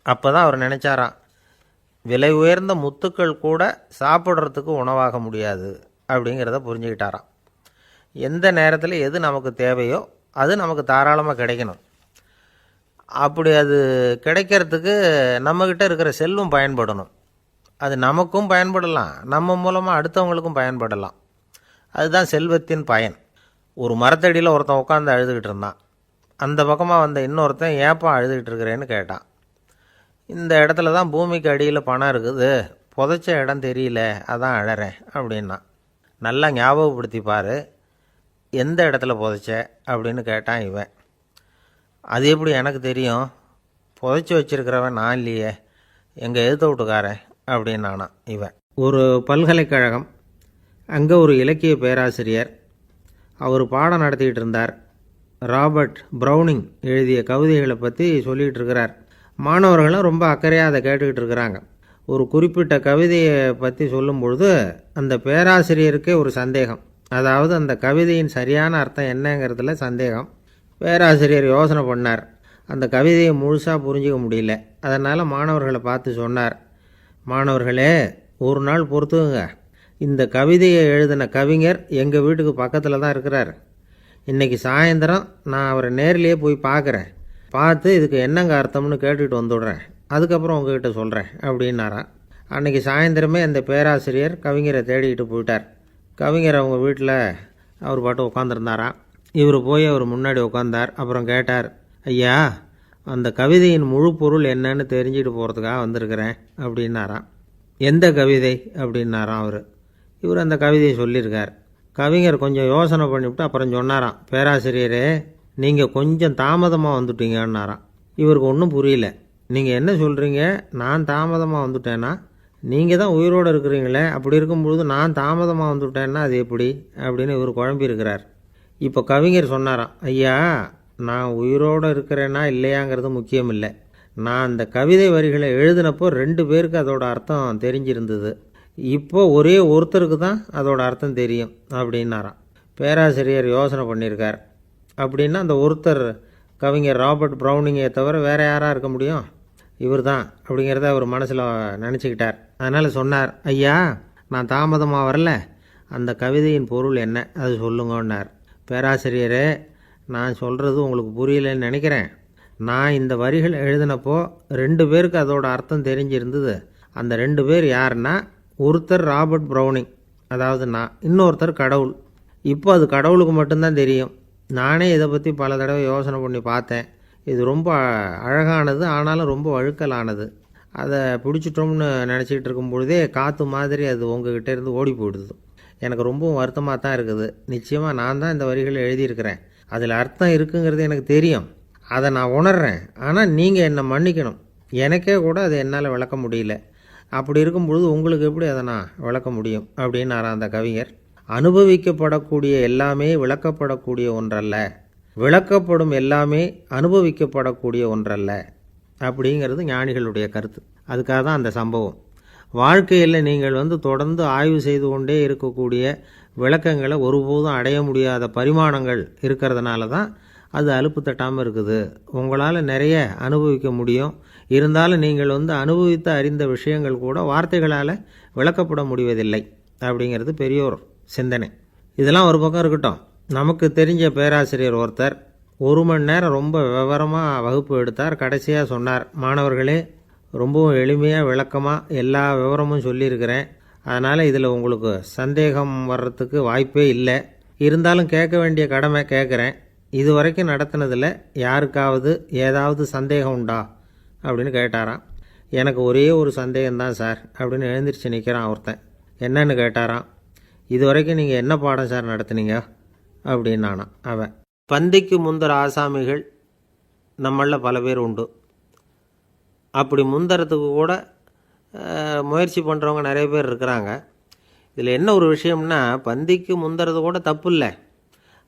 அப்போ தான் அவர் நினச்சாராம், விலை உயர்ந்த முத்துக்கள் கூட சாப்பிட்றதுக்கு உணவாக முடியாது அப்படிங்கிறத புரிஞ்சுக்கிட்டாராம். எந்த நேரத்தில் எது நமக்கு தேவையோ அது நமக்கு தாராளமாக கிடைக்கணும். அப்படி அது கிடைக்கிறதுக்கு நம்மக்கிட்ட இருக்கிற செல்வம் பயன்படணும். அது நமக்கும் பயன்படலாம், நம்ம மூலமாக அடுத்தவங்களுக்கும் பயன்படலாம். அதுதான் செல்வத்தின் பயன். ஒரு மரத்தடியில் ஒருத்தன் உட்காந்து அழுதுகிட்டு இருந்தான். அந்த பக்கமாக வந்த இன்னொருத்தன் ஏப்பா அழுதுகிட்டு இருக்கிறேன்னு கேட்டான். இந்த இடத்துல தான் பூமிக்கு அடியில் பணம் இருக்குது, புதைச்ச இடம் தெரியல, அதான் அழறேன் அப்படின்னா. நல்லா ஞாபகப்படுத்தி பாரு, எந்த இடத்துல புதைச்ச அப்படின்னு கேட்டான் இவன். அது எப்படி எனக்கு தெரியும், புதைச்சி வச்சிருக்கிறவன் நான் இல்லையே, எங்கள் எதிர்த்த வீட்டுக்காரன் அப்படின்னானா இவன். ஒரு பல்கலைக்கழகம், அங்கே ஒரு இலக்கிய பேராசிரியர், அவர் பாடம் நடத்திக்கிட்டு இருந்தார். ராபர்ட் ப்ரௌனிங் எழுதிய கவிதைகளை பற்றி சொல்லிகிட்டு இருக்கிறார். மாணவர்களும் ரொம்ப அக்கறையாக அதை கேட்டுக்கிட்டு இருக்கிறாங்க. ஒரு குறிப்பிட்ட கவிதையை பற்றி சொல்லும் பொழுது அந்த பேராசிரியருக்கே ஒரு சந்தேகம். அதாவது அந்த கவிதையின் சரியான அர்த்தம் என்னங்கிறதுல சந்தேகம். பேராசிரியர் யோசனை பண்ணார். அந்த கவிதையை முழுசாக புரிஞ்சிக்க முடியல. அதனால் மாணவர்களை பார்த்து சொன்னார், மாணவர்களே, ஒரு நாள் பொறுத்துங்க, இந்த கவிதையை எழுதின கவிஞர் எங்கள் வீட்டுக்கு பக்கத்தில் தான் இருக்கிறார். இன்றைக்கி சாயந்தரம் நான் அவரை நேர்லேயே போய் பார்க்குறேன். பார்த்து இதுக்கு என்னங்க அர்த்தம்னு கேட்டுட்டு வந்துவிடுறேன். அதுக்கப்புறம் உங்ககிட்ட சொல்கிறேன் அப்படின்னாராம். அன்றைக்கி சாயந்தரமே அந்த பேராசிரியர் கவிஞரை தேடிக்கிட்டு போயிட்டார். கவிஞர் அவங்க வீட்டில் அவர் பாட்டு உட்காந்துருந்தாராம். இவர் போய் அவர் முன்னாடி உட்காந்தார். அப்புறம் கேட்டார், ஐயா, அந்த கவிதையின் முழு பொருள் என்னன்னு தெரிஞ்சுட்டு போகிறதுக்காக வந்திருக்கிறேன் அப்படின்னாராம். எந்த கவிதை அப்படின்னாராம் அவர். இவர் அந்த கவிதையை சொல்லியிருக்கார். கவிஞர் கொஞ்சம் யோசனை பண்ணிவிட்டு அப்புறம் சொன்னாராம், பேராசிரியரே, நீங்கள் கொஞ்சம் தாமதமாக வந்துட்டீங்கன்னாராம். இவருக்கு ஒன்றும் புரியல. நீங்கள் என்ன சொல்கிறீங்க? நான் தாமதமாக வந்துட்டேன்னா? நீங்கள் தான் உயிரோடு இருக்கிறீங்களே, அப்படி இருக்கும்பொழுது நான் தாமதமாக வந்துவிட்டேன்னா அது எப்படி அப்படின்னு இவர் குழம்பியிருக்கிறார். இப்போ கவிஞர் சொன்னாராம், ஐயா, நான் உயிரோடு இருக்கிறேன்னா இல்லையாங்கிறது முக்கியம் இல்லை. நான் அந்த கவிதை வரிகளை எழுதினப்போ 2 பேருக்கு அதோட அர்த்தம் தெரிஞ்சிருந்தது. இப்போ ஒரே ஒருத்தருக்கு தான் அதோட அர்த்தம் தெரியும் அப்படின்னாராம். பேராசிரியர் யோசனை பண்ணியிருக்கார். அப்படின்னா அந்த ஒருத்தர் கவிஞர் ராபர்ட் ப்ரௌனிங்கை தவிர வேறு யாராக இருக்க முடியும்? இவர் தான் அப்படிங்கிறத அவர் மனசில் நினச்சிக்கிட்டார். அதனால் சொன்னார், ஐயா, நான் தாமதமாக வரல, அந்த கவிதையின் பொருள் என்ன அது சொல்லுங்கன்னார். பேராசிரியரே, நான் சொல்கிறது உங்களுக்கு புரியலன்னு நினைக்கிறேன். நான் இந்த வரிகள் எழுதினப்போ 2 பேருக்கு அதோட அர்த்தம் தெரிஞ்சிருந்தது. அந்த 2 பேர் யாருன்னா, ஒருத்தர் ராபர்ட் ப்ரௌனிங், அதாவது நான், இன்னொருத்தர் கடவுள். இப்போ அது கடவுளுக்கு மட்டும்தான் தெரியும். நானே இதை பற்றி பல தடவை யோசனை பண்ணி பார்த்தேன். இது ரொம்ப அழகானது, ஆனாலும் ரொம்ப வழுக்கலானது. அதை பிடிச்சிட்டோம்னு நினச்சிக்கிட்டு இருக்கும் பொழுதே காற்று மாதிரி அது உங்ககிட்ட இருந்து ஓடி போயிடுது. எனக்கு ரொம்பவும் வருத்தமாக தான் இருக்குது. நிச்சயமாக நான் தான் இந்த வரிகளை எழுதியிருக்கிறேன். அதில் அர்த்தம் இருக்குங்கிறது எனக்கு தெரியும். அதை நான் உணர்கிறேன். ஆனால் நீங்கள் என்னை மன்னிக்கணும். எனக்கே கூட அதை என்னால் விளக்க முடியல. அப்படி இருக்கும் பொழுது உங்களுக்கு எப்படி அதை நான் விளக்க முடியும் அப்படின்னாரா அந்த கவிஞர். அனுபவிக்கப்படக்கூடிய எல்லாமே விளக்கப்படக்கூடிய ஒன்றல்ல, விளக்கப்படும் எல்லாமே அனுபவிக்கப்படக்கூடிய ஒன்றல்ல அப்படிங்கிறது ஞானிகளுடைய கருத்து. அதுக்காக தான் அந்த சம்பவம். வாழ்க்கையில் நீங்கள் தொடர்ந்து ஆய்வு செய்து கொண்டே இருக்கக்கூடிய விளக்கங்களை ஒருபோதும் அடைய முடியாத பரிமாணங்கள் இருக்கிறதுனால தான் அது அலுப்பு தட்டாமல் இருக்குது. உங்களால் நிறைய அனுபவிக்க முடியும். இருந்தாலும் நீங்கள் அனுபவித்து அறிந்த விஷயங்கள் கூட வார்த்தைகளால் விளக்கப்பட முடிவதில்லை அப்படிங்கிறது பெரியோர் சிந்தனை. இதெல்லாம் ஒரு பக்கம் இருக்கட்டும். நமக்கு தெரிஞ்ச பேராசிரியர் ஒருத்தர் 1 மணி நேரம் ரொம்ப விவரமாக வகுப்பு எடுத்தார். கடைசியாக சொன்னார், மாணவர்களே, ரொம்பவும் எளிமையாக விளக்கமாக எல்லா விவரமும் சொல்லியிருக்கிறேன். அதனால் இதில் உங்களுக்கு சந்தேகம் வர்றதுக்கு வாய்ப்பே இல்லை. இருந்தாலும் கேட்க வேண்டிய கடமை கேட்குறேன். இது வரைக்கும் நடத்தினதில் யாருக்காவது ஏதாவது சந்தேகம் உண்டா அப்படின்னு கேட்டாராம். எனக்கு ஒரே ஒரு சந்தேகம்தான் சார் அப்படின்னு எழுந்திரிச்சு நிற்கிறான் ஒருத்தன். என்னன்னு கேட்டாராம். இது வரைக்கும் நீங்கள் என்ன பாடம் சார் நடத்துனீங்க அப்படின்னானா அவன். பந்திக்கு முந்தர ஆசாமிகள் நம்மளில் பல பேர் உண்டு. அப்படி முந்தறதுக்கு கூட முயற்சி பண்ணுறவங்க நிறைய பேர் இருக்கிறாங்க. இதில் என்ன ஒரு விஷயம்னா, பந்திக்கு முந்துறது கூட தப்பு இல்லை.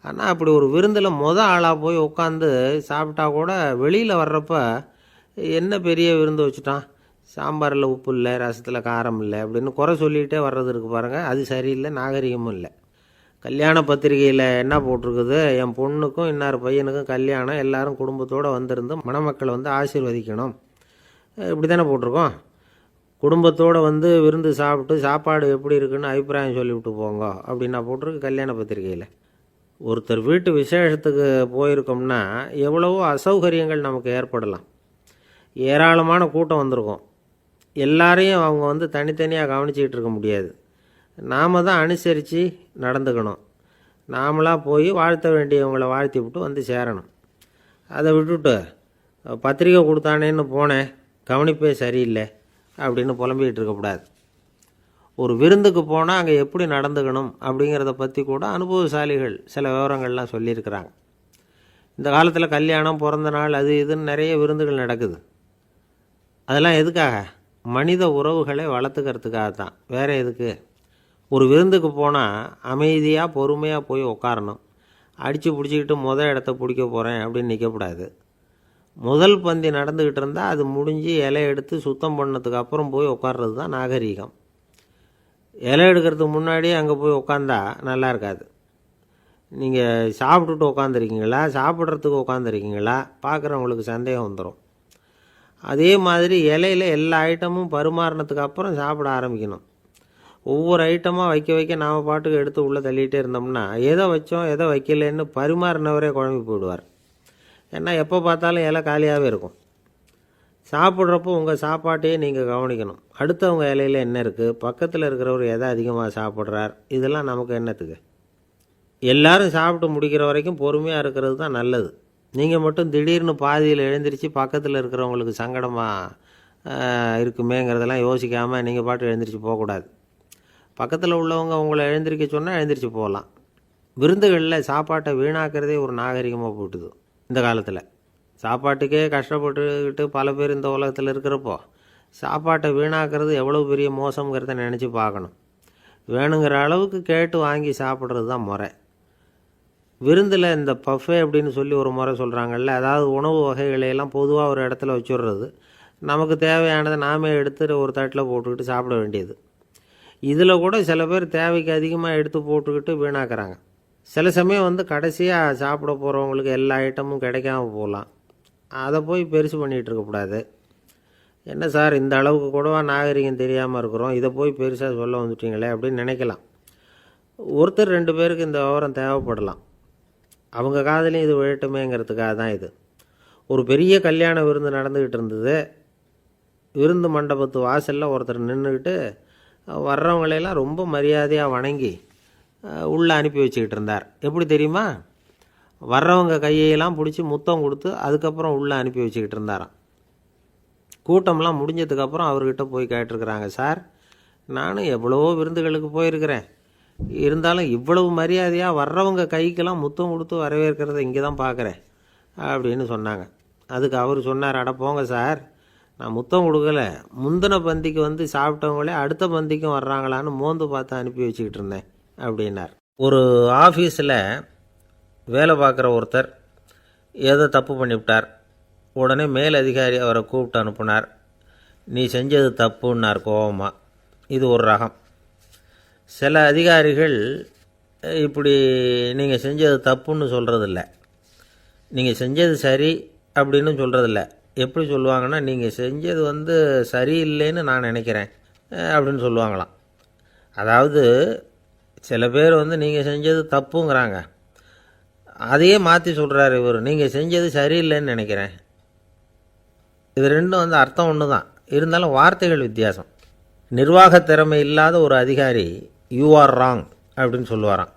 ஆனால் அப்படி ஒரு விருந்தில் ஆளாக போய் உட்காந்து சாப்பிட்டா கூட வெளியில் வர்றப்ப என்ன பெரிய விருந்து வச்சுட்டான், சாம்பாரில் உப்பு இல்லை, ரசத்தில் காரம் இல்லை அப்படின்னு குறை சொல்லிகிட்டே வர்றது இருக்குது பாருங்கள். அது சரியில்லை, நாகரிகமும் இல்லை. கல்யாண பத்திரிகையில் என்ன போட்டிருக்குது, என் பொண்ணுக்கும் இன்னார் பையனுக்கும் கல்யாணம், எல்லாரும் குடும்பத்தோடு வந்திருந்து மணமக்களை ஆசீர்வதிக்கணும், இப்படி தானே போட்டிருக்கோம். குடும்பத்தோடு விருந்து சாப்பிட்டு சாப்பாடு எப்படி இருக்குன்னு அபிப்பிராயம் சொல்லிவிட்டு போங்க அப்படின்னா போட்டிருக்கு கல்யாண பத்திரிகையில். ஒருத்தர் வீட்டு விசேஷத்துக்கு போயிருக்கோம்னா எவ்வளவோ அசௌகரியங்கள் நமக்கு ஏற்படலாம். ஏராளமான கூட்டம் வந்திருக்கும். எல்லாரையும் அவங்க தனித்தனியாக கவனிச்சிக்கிட்டு இருக்க முடியாது. நாம் தான் அனுசரித்து நடந்துக்கணும். நாமளாக போய் வாழ்த்த வேண்டியவங்களை வாழ்த்தி விட்டு சேரணும். அதை விட்டுட்டு பத்திரிக்கை கொடுத்தானேன்னு போனேன், கவனிப்பே சரியில்லை அப்படின்னு புலம்பிக்கிட்டு இருக்கக்கூடாது. ஒரு விருந்துக்கு போனால் அங்கே எப்படி நடந்துக்கணும் அப்படிங்கிறத பற்றி கூட அனுபவசாலிகள் சில விவரங்கள்லாம் சொல்லியிருக்கிறாங்க. இந்த காலத்தில் கல்யாணம், பிறந்த நாள், அது இதுன்னு நிறைய விருந்துகள் நடக்குது. அதெல்லாம் எதுக்காக? மனித உறவுகளை வளர்த்துக்கிறதுக்காக தான், வேறு எதுக்கு? ஒரு விருந்துக்கு போனால் அமைதியாக பொறுமையாக போய் உட்காரணும். அடித்து பிடிச்சிக்கிட்டு இடத்த பிடிக்க போகிறேன் அப்படின்னு நிற்கக்கூடாது. முதல் பந்தி நடந்துக்கிட்டு இருந்தால் அது முடிஞ்சு இலை எடுத்து சுத்தம் பண்ணதுக்கு அப்புறம் போய் உட்கார்றது தான் நாகரீகம். இலை எடுக்கிறதுக்கு முன்னாடி அங்கே போய் உட்காந்தா நல்லா இருக்காது. நீங்கள் சாப்பிட்டுட்டு உட்காந்துருக்கீங்களா, சாப்பிட்றதுக்கு உட்காந்துருக்கீங்களா, பார்க்குறவங்களுக்கு சந்தேகம் வந்துடும். அதே மாதிரி இலையில் எல்லா ஐட்டமும் பரிமாறினதுக்கு அப்புறம் சாப்பிட ஆரம்பிக்கணும். ஒவ்வொரு ஐட்டமாக வைக்க வைக்க நாம் பாட்டுக்கு எடுத்து உள்ளே தள்ளிகிட்டே இருந்தோம்னா எதை வச்சோம் எதை வைக்கலன்னு பரிமாறினவரே குழம்பி போயிடுவார். ஏன்னா எப்போ பார்த்தாலும் இலை காலியாகவே இருக்கும். சாப்பிட்றப்போ உங்கள் சாப்பாட்டையே நீங்கள் கவனிக்கணும். அடுத்தவங்க இலையில் என்ன இருக்குது, பக்கத்தில் இருக்கிறவர் எதை அதிகமாக சாப்பிட்றார், இதெல்லாம் நமக்கு என்னத்துக்கு? எல்லாரும் சாப்பிட்டு முடிக்கிற வரைக்கும் பொறுமையாக இருக்கிறது தான் நல்லது. நீங்கள் மட்டும் திடீர்னு பாதியில் எழுந்திரிச்சு பக்கத்தில் இருக்கிறவங்களுக்கு சங்கடமாக இருக்குமேங்கிறதெல்லாம் யோசிக்காமல் நீங்கள் பாட்டு எழுந்திரிச்சு போகக்கூடாது. பக்கத்தில் உள்ளவங்க உங்களை எழுந்திரிக்க சொன்னால் எழுந்திரிச்சு போகலாம். விருந்துகளில் சாப்பாட்டை வீணாக்கிறதே ஒரு நாகரிகமாக போட்டுது இந்த காலத்தில். சாப்பாட்டுக்கே கஷ்டப்பட்டுக்கிட்டு பல பேர் இந்த உலகத்தில் இருக்கிறப்போ சாப்பாட்டை வீணாக்கிறது எவ்வளோ பெரிய மோசங்கிறத நினச்சி பார்க்கணும். வேணுங்கிற அளவுக்கு கேட்டு வாங்கி சாப்பிட்றது தான் முறை. விருந்தில் இந்த பஃபே அப்படின்னு சொல்லி ஒரு முறை சொல்கிறாங்கல்ல, அதாவது உணவு வகைகளையெல்லாம் பொதுவாக ஒரு இடத்துல வச்சுடுறது, நமக்கு தேவையானதை நாமே எடுத்து ஒரு தட்டில் போட்டுக்கிட்டு சாப்பிட வேண்டியது. இதில் கூட சில பேர் தேவைக்கு அதிகமாக எடுத்து போட்டுக்கிட்டு வீணாக்குறாங்க. சில சமயம் கடைசியாக சாப்பிட போகிறவங்களுக்கு எல்லா ஐட்டமும் கிடைக்காம போகலாம். அதை போய் பெருசு பண்ணிகிட்டு இருக்கக்கூடாது. என்ன சார் இந்த அளவுக்கு கூடவா நாகரிகம் தெரியாமல் இருக்கிறோம், இதை போய் பெருசாக சொல்ல வந்துட்டீங்களே அப்படின்னு நினைக்கலாம். ஒருத்தர் 2 பேருக்கு இந்த விவரம் தேவைப்படலாம். அவங்க காதலையும் இது விழட்டுமேங்கிறதுக்காக தான் இது. ஒரு பெரிய கல்யாண விருந்து நடந்துக்கிட்டு இருந்தது. விருந்து மண்டபத்து வாசலில் ஒருத்தர் நின்றுக்கிட்டு வர்றவங்களையெல்லாம் ரொம்ப மரியாதையாக வணங்கி உள்ளே அனுப்பி வச்சுக்கிட்டு இருந்தார். எப்படி தெரியுமா? வர்றவங்க கையெல்லாம் பிடிச்சி முத்தம் கொடுத்து அதுக்கப்புறம் உள்ளே அனுப்பி வச்சுக்கிட்டு இருந்தாராம். கூட்டம்லாம் முடிஞ்சதுக்கப்புறம் அவர்கிட்ட போய் கேட்டிருக்கிறாங்க, சார் நானும் எவ்வளவோ விருந்துகளுக்கு போயிருக்கிறேன், இருந்தாலும் இவ்வளவு மரியாதையாக வர்றவங்க கைக்கெல்லாம் முத்தம் கொடுத்து வரவேற்கிறத இங்கே தான் பார்க்குறேன் அப்படின்னு சொன்னாங்க. அதுக்கு அவர் சொன்னார், அட போங்க சார், நான் முத்தம் கொடுக்கல, முந்தின பந்திக்கு சாப்பிட்டவங்களே அடுத்த பந்திக்கும் வர்றாங்களான்னு மோந்து பார்த்து அனுப்பி வச்சுக்கிட்டு இருந்தேன் அப்படின்னார். ஒரு ஆஃபீஸில் வேலை பார்க்குற ஒருத்தர் ஏதோ தப்பு பண்ணிவிட்டார். உடனே மேலதிகாரி அவரை கூப்பிட்டு அனுப்புனார். நீ செஞ்சது தப்புன்னார் கோபமாக. இது ஒரு ரகம். சில அதிகாரிகள் இப்படி நீங்கள் செஞ்சது தப்புன்னு சொல்கிறதில்ல, நீங்கள் செஞ்சது சரி அப்படின்னு சொல்கிறதில்ல. எப்படி சொல்லுவாங்கன்னா, நீங்கள் செஞ்சது சரியில்லைன்னு நான் நினைக்கிறேன் அப்படின்னு சொல்லுவாங்களாம். அதாவது சில பேர் நீங்கள் செஞ்சது தப்புங்கிறாங்க, அதையே மாற்றி சொல்கிறார் இவர், நீங்கள் செஞ்சது சரியில்லைன்னு நினைக்கிறேன். இது ரெண்டும் அர்த்தம் ஒன்று தான், இருந்தாலும் வார்த்தைகள் வித்தியாசம். நிர்வாக திறமை இல்லாத ஒரு அதிகாரி யூ ஆர் ராங் அப்படின்னு சொல்லுவாராம்.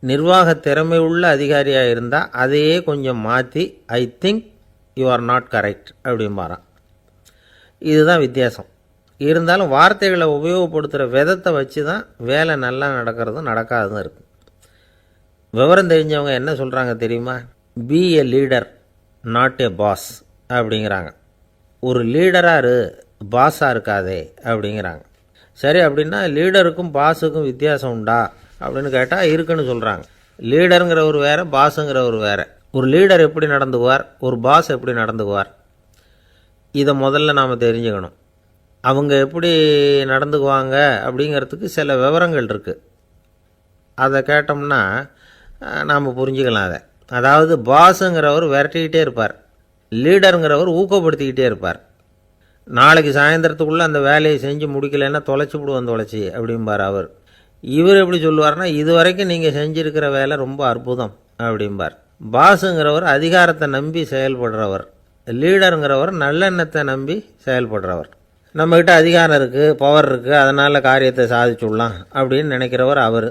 நிர்வாக திறமை உள்ள அதிகாரியாக இருந்தால் அதையே கொஞ்சம் மாற்றி I think you are not correct அப்படிம்பாரான். இதுதான் வித்தியாசம். இருந்தாலும் வார்த்தைகளை உபயோகப்படுத்துகிற விதத்தை வச்சு தான் வேலை நல்லா நடக்கிறதும் நடக்காததும் இருக்குது. விவரம் தெரிஞ்சவங்க என்ன சொல்கிறாங்க தெரியுமா? Be a leader not a boss அப்படிங்கிறாங்க. ஒரு லீடராக பாஸாக இருக்காதே அப்படிங்கிறாங்க. சரி, அப்படின்னா லீடருக்கும் பாஸுக்கும் வித்தியாசம் உண்டா அப்படின்னு கேட்டால் இருக்குன்னு சொல்கிறாங்க. லீடருங்கிறவர் வேறு, பாஸுங்கிறவர் வேறு. ஒரு லீடர் எப்படி நடந்துக்குவார், ஒரு பாஸ் எப்படி நடந்துக்குவார், இதை முதல்ல நாம் தெரிஞ்சுக்கணும். அவங்க எப்படி நடந்துக்குவாங்க அப்படிங்கிறதுக்கு சில விவரங்கள் இருக்குது. அதை கேட்டோம்னா நாம் புரிஞ்சுக்கலாம் அதை. அதாவது பாஸுங்கிறவர் விரட்டிக்கிட்டே இருப்பார், லீடருங்கிறவர் ஊக்கப்படுத்திக்கிட்டே இருப்பார். நாளைக்கு சாயந்தரத்துக்குள்ளே அந்த வேலையை செஞ்சு முடிக்கலைன்னா தொலைச்சி விடுவோம் தொலைச்சி அப்படிம்பார் அவர். இவர் எப்படி சொல்லுவார்னா, இது வரைக்கும் நீங்கள் செஞ்சுருக்கிற வேலை ரொம்ப அற்புதம் அப்படிம்பார். பாஸுங்கிறவர் அதிகாரத்தை நம்பி செயல்படுறவர், லீடருங்கிறவர் நல்லெண்ணத்தை நம்பி செயல்படுறவர். நம்மக்கிட்ட அதிகாரம் இருக்குது, பவர் இருக்குது, அதனால் காரியத்தை சாதிச்சுடலாம் அப்படின்னு நினைக்கிறவர் அவர்.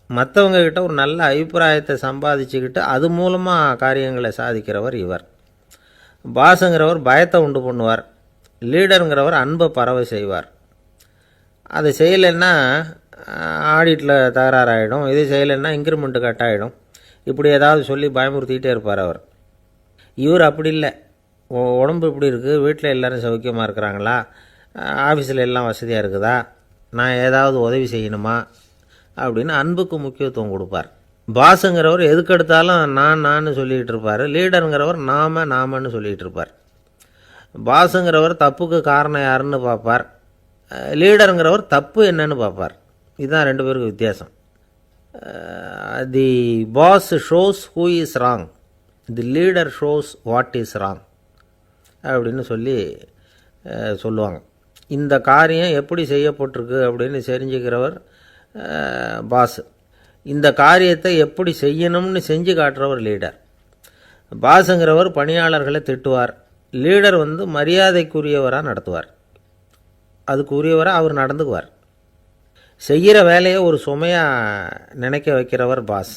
மற்றவங்கக்கிட்ட ஒரு நல்ல அபிப்பிராயத்தை சம்பாதிச்சுக்கிட்டு அது மூலமாக காரியங்களை சாதிக்கிறவர் இவர். பாஸுங்கிறவர் பயத்தை உண்டு பண்ணுவார், லீடருங்கிறவர் அன்பை பரவ செய்வார். அதை செய்யலைன்னா ஆடிட்டில் தகராறாயிடும், இது செய்யலைன்னா இன்க்ரிமெண்ட்டு கட் ஆகிடும், இப்படி ஏதாவது சொல்லி பயமுறுத்திக்கிட்டே இருப்பார் அவர். இவர் அப்படி இல்லை. உடம்பு இப்படி இருக்குது, வீட்டில் எல்லோரும் சௌக்கியமாக இருக்கிறாங்களா, ஆஃபீஸில் எல்லாம் வசதியாக இருக்குதா, நான் ஏதாவது உதவி செய்யணுமா அப்படின்னு அன்புக்கு முக்கியத்துவம் கொடுப்பார். பாஸுங்கிறவர் எதுக்கெடுத்தாலும் நான் சொல்லிகிட்டு இருப்பார், லீடருங்கிறவர் நாமன்னு சொல்லிகிட்டு இருப்பார். பாஸுங்கிறவர் தப்புக்கு காரணம் யாருன்னு பார்ப்பார், லீடருங்கிறவர் தப்பு என்னன்னு பார்ப்பார். இதுதான் 2 பேருக்கு வித்தியாசம். The boss shows who is wrong, the leader shows what is wrong அப்படின்னு சொல்லுவாங்க. இந்த காரியம் எப்படி செய்யப்பட்டிருக்கு அப்படின்னு தெரிஞ்சுக்கிறவர் பாஸ். இந்த காரியத்தை எப்படி செய்யணும்னு செஞ்சு காட்டுறவர் லீடர். பாஸுங்கிறவர் பணியாளர்களை திட்டுவார், லீடர் மரியாதைக்குரியவராக நடத்துவார், அதுக்குரியவராக அவர் நடந்துக்குவார். செய்கிற வேலையை ஒரு சுமையாக நினைக்க வைக்கிறவர் பாஸ்,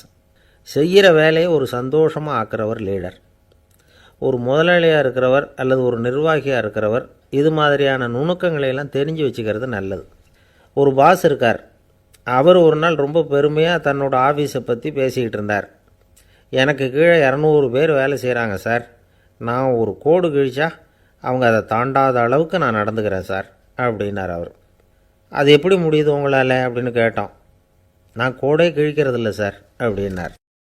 செய்கிற வேலையை ஒரு சந்தோஷமாக ஆக்கிறவர் லீடர். ஒரு முதலாளியாக இருக்கிறவர் அல்லது ஒரு நிர்வாகியாக இருக்கிறவர் இது மாதிரியான நுணுக்கங்களையெல்லாம் தெரிஞ்சு வச்சுக்கிறது நல்லது. ஒரு பாஸ் இருக்கார், அவர் ஒரு நாள் ரொம்ப பெருமையாக தன்னோட ஆஃபீஸை பற்றி பேசிக்கிட்டு இருந்தார். எனக்கு கீழே 200 பேர் வேலை செய்கிறாங்க சார், நான் ஒரு கோடு கிழிச்சா அவங்க அதை தாண்டாத அளவுக்கு நான் நடந்துக்கிறேன் சார் அப்படின்னார் அவர். அது எப்படி முடியுது உங்களால் அப்படின்னு கேட்டோம். நான் கோடே கிழிக்கிறதில்ல சார் அப்படின்னார்.